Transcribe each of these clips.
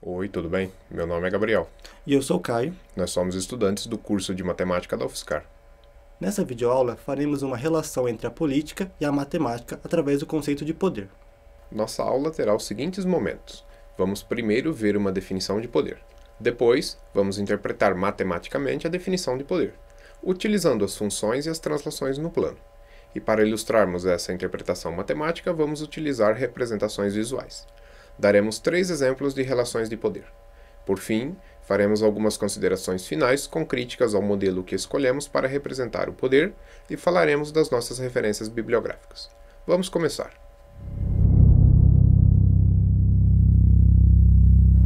Oi, tudo bem? Meu nome é Gabriel. E eu sou o Caio. Nós somos estudantes do curso de Matemática da UFSCar. Nessa videoaula, faremos uma relação entre a política e a matemática através do conceito de poder. Nossa aula terá os seguintes momentos. Vamos primeiro ver uma definição de poder. Depois, vamos interpretar matematicamente a definição de poder, utilizando as funções e as translações no plano. E para ilustrarmos essa interpretação matemática, vamos utilizar representações visuais. Daremos 3 exemplos de relações de poder. Por fim, faremos algumas considerações finais com críticas ao modelo que escolhemos para representar o poder e falaremos das nossas referências bibliográficas. Vamos começar.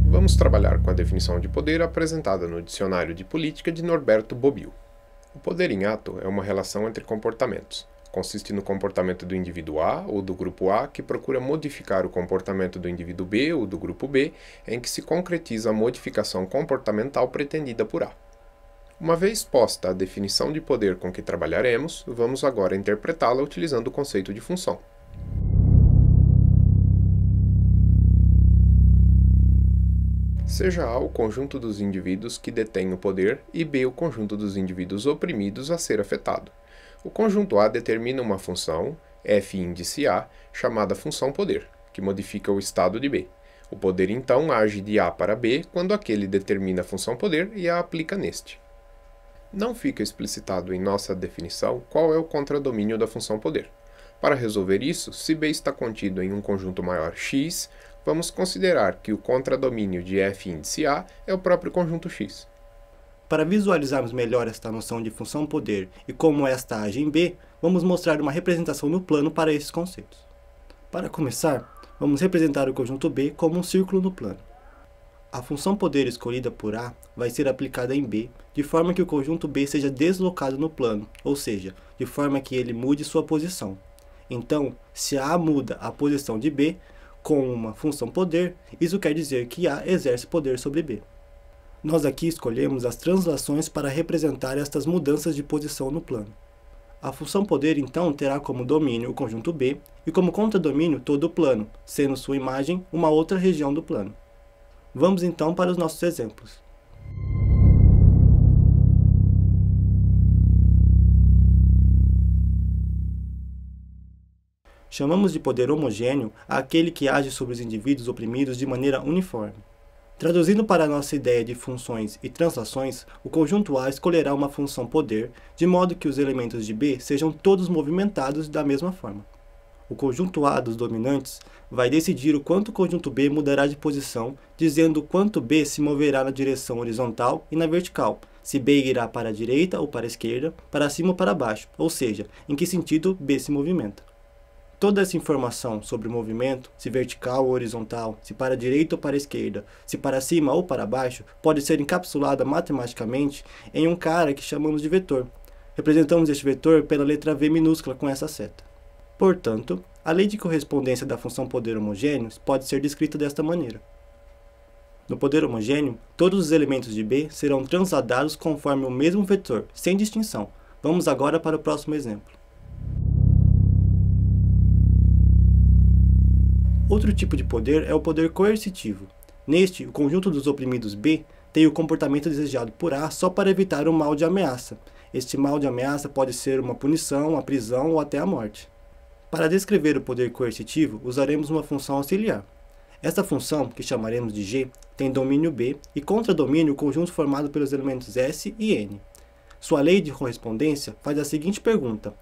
Vamos trabalhar com a definição de poder apresentada no Dicionário de Política de Norberto Bobbio. O poder em ato é uma relação entre comportamentos. Consiste no comportamento do indivíduo A ou do grupo A que procura modificar o comportamento do indivíduo B ou do grupo B, em que se concretiza a modificação comportamental pretendida por A. Uma vez posta a definição de poder com que trabalharemos, vamos agora interpretá-la utilizando o conceito de função. Seja A o conjunto dos indivíduos que detém o poder e B o conjunto dos indivíduos oprimidos a ser afetado. O conjunto A determina uma função, f índice A, chamada função poder, que modifica o estado de B. O poder então age de A para B quando aquele determina a função poder e a aplica neste. Não fica explicitado em nossa definição qual é o contradomínio da função poder. Para resolver isso, se B está contido em um conjunto maior X, vamos considerar que o contradomínio de f índice A é o próprio conjunto X. Para visualizarmos melhor esta noção de função poder e como esta age em B, vamos mostrar uma representação no plano para esses conceitos. Para começar, vamos representar o conjunto B como um círculo no plano. A função poder escolhida por A vai ser aplicada em B, de forma que o conjunto B seja deslocado no plano, ou seja, de forma que ele mude sua posição. Então, se A muda a posição de B com uma função poder, isso quer dizer que A exerce poder sobre B. Nós aqui escolhemos as translações para representar estas mudanças de posição no plano. A função poder, então, terá como domínio o conjunto B e como contradomínio todo o plano, sendo sua imagem uma outra região do plano. Vamos então para os nossos exemplos. Chamamos de poder homogêneo aquele que age sobre os indivíduos oprimidos de maneira uniforme. Traduzindo para a nossa ideia de funções e translações, o conjunto A escolherá uma função poder, de modo que os elementos de B sejam todos movimentados da mesma forma. O conjunto A dos dominantes vai decidir o quanto o conjunto B mudará de posição, dizendo o quanto B se moverá na direção horizontal e na vertical, se B irá para a direita ou para a esquerda, para cima ou para baixo, ou seja, em que sentido B se movimenta. Toda essa informação sobre o movimento, se vertical ou horizontal, se para a direita ou para a esquerda, se para cima ou para baixo, pode ser encapsulada matematicamente em um cara que chamamos de vetor. Representamos este vetor pela letra V minúscula com essa seta. Portanto, a lei de correspondência da função poder homogêneo pode ser descrita desta maneira. No poder homogêneo, todos os elementos de B serão transladados conforme o mesmo vetor, sem distinção. Vamos agora para o próximo exemplo. Outro tipo de poder é o poder coercitivo. Neste, o conjunto dos oprimidos B tem o comportamento desejado por A só para evitar um mal de ameaça. Este mal de ameaça pode ser uma punição, a prisão ou até a morte. Para descrever o poder coercitivo, usaremos uma função auxiliar. Esta função, que chamaremos de G, tem domínio B e contradomínio o conjunto formado pelos elementos S e N. Sua lei de correspondência faz a seguinte pergunta: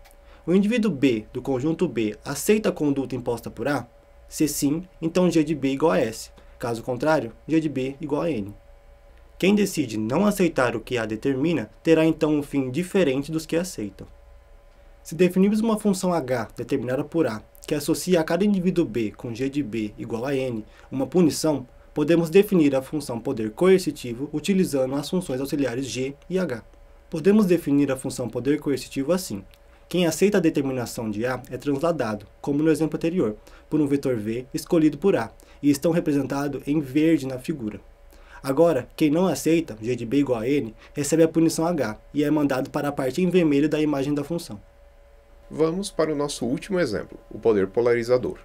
o indivíduo B do conjunto B aceita a conduta imposta por A? Se sim, então G de B igual a S. Caso contrário, G de B igual a N. Quem decide não aceitar o que A determina, terá então um fim diferente dos que aceitam. Se definirmos uma função H determinada por A, que associa a cada indivíduo B com G de B igual a N uma punição, podemos definir a função poder coercitivo utilizando as funções auxiliares G e H. Podemos definir a função poder coercitivo assim: quem aceita a determinação de A é transladado, como no exemplo anterior, por um vetor V escolhido por A, e estão representados em verde na figura. Agora, quem não aceita, G de B igual a N, recebe a punição H, e é mandado para a parte em vermelho da imagem da função. Vamos para o nosso último exemplo, o poder polarizador.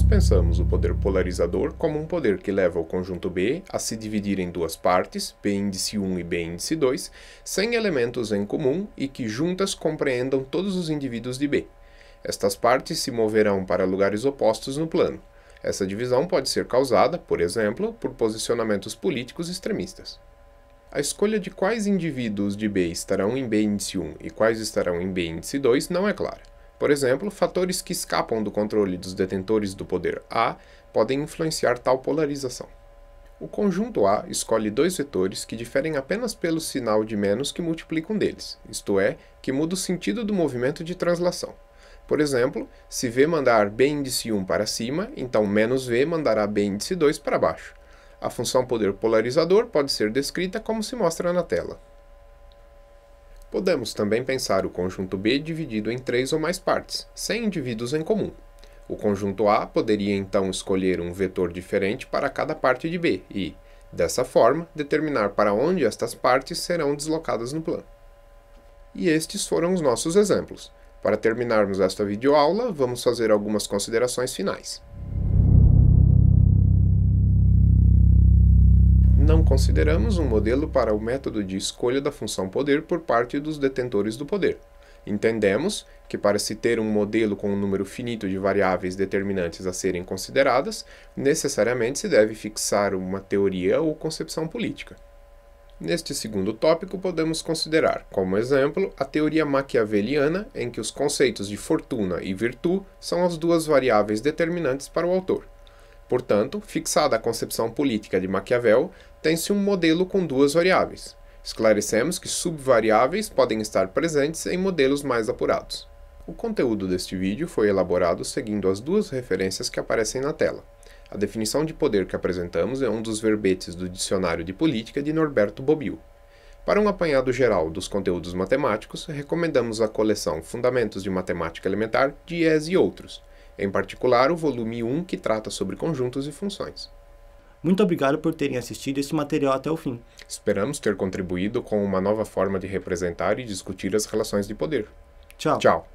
nós pensamos o poder polarizador como um poder que leva o conjunto B a se dividir em duas partes, B índice 1 e B índice 2, sem elementos em comum e que juntas compreendam todos os indivíduos de B. Estas partes se moverão para lugares opostos no plano. Essa divisão pode ser causada, por exemplo, por posicionamentos políticos extremistas. A escolha de quais indivíduos de B estarão em B índice 1 e quais estarão em B índice 2 não é clara. Por exemplo, fatores que escapam do controle dos detentores do poder A podem influenciar tal polarização. O conjunto A escolhe dois vetores que diferem apenas pelo sinal de menos que multiplica um deles, isto é, que muda o sentido do movimento de translação. Por exemplo, se V mandar B índice 1 para cima, então menos V mandará B índice 2 para baixo. A função poder polarizador pode ser descrita como se mostra na tela. Podemos também pensar o conjunto B dividido em três ou mais partes, sem indivíduos em comum. O conjunto A poderia então escolher um vetor diferente para cada parte de B e, dessa forma, determinar para onde estas partes serão deslocadas no plano. E estes foram os nossos exemplos. Para terminarmos esta videoaula, vamos fazer algumas considerações finais. Não consideramos um modelo para o método de escolha da função poder por parte dos detentores do poder. Entendemos que para se ter um modelo com um número finito de variáveis determinantes a serem consideradas, necessariamente se deve fixar uma teoria ou concepção política. Neste segundo tópico, podemos considerar, como exemplo, a teoria maquiaveliana, em que os conceitos de fortuna e virtude são as duas variáveis determinantes para o autor. Portanto, fixada a concepção política de Maquiavel, tem-se um modelo com duas variáveis. Esclarecemos que subvariáveis podem estar presentes em modelos mais apurados. O conteúdo deste vídeo foi elaborado seguindo as duas referências que aparecem na tela. A definição de poder que apresentamos é um dos verbetes do Dicionário de Política de Norberto Bobbio. Para um apanhado geral dos conteúdos matemáticos, recomendamos a coleção Fundamentos de Matemática Elementar, de IES e outros, em particular o volume 1 que trata sobre conjuntos e funções. Muito obrigado por terem assistido esse material até o fim. Esperamos ter contribuído com uma nova forma de representar e discutir as relações de poder. Tchau. Tchau.